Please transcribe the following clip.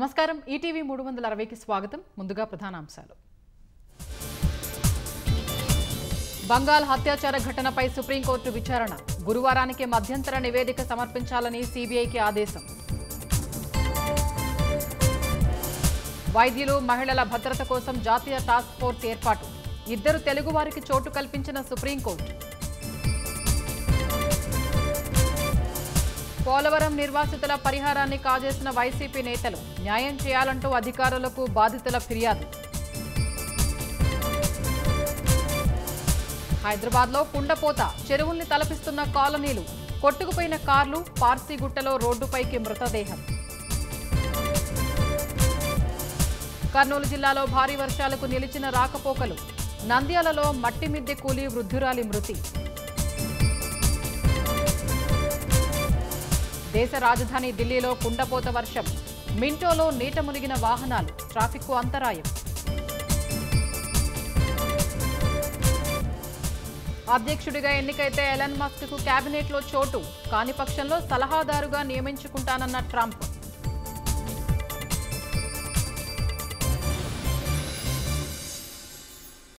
నమస్కారం ఈటీవీ 360కి స్వాగతం ముందుగా ప్రధానాంశాలు బంగాల్ హత్యాచార ఘటనపై సుప్రీంకోర్టు విచారణ గురువారానికి మధ్యంతర నివేదిక సమర్పించాలని సీబీఐకి ఆదేశం వైద్యులు మహిళల భద్రత కోసం జాతీయ టాస్క్ ఫోర్స్ ఏర్పాటు ఇద్దరు తెలుగువారికి చోటు కల్పించిన సుప్రీంకోర్టు పోలవరం నిర్వాసితుల పరిహారాన్ని కాజేసిన వైసీపీ నేతలు న్యాయం చేయాలంటూ అధికారులకు బాధితుల ఫిర్యాదు హైదరాబాద్లో కుండపోత చెరువుల్ని తలపిస్తున్న కాలనీలు కొట్టుకుపోయిన కార్లు పార్సీగుట్టలో రోడ్డుపైకి మృతదేహం కర్నూలు జిల్లాలో భారీ వర్షాలకు నిలిచిన రాకపోకలు నంద్యాలలో మట్టి మిద్దె కూలి వృద్ధురాలి మృతి దేశ రాజధాని ఢిల్లీలో కుండపోత వర్షం మింటోలో నీట మునిగిన వాహనాలు ట్రాఫిక్కు అంతరాయం అధ్యక్షుడిగా ఎన్నికైతే ఎలన్ మస్క్ కు కేబినెట్లో చోటు కాని పక్షంలో సలహాదారుగా నియమించుకుంటానన్న ట్రంప్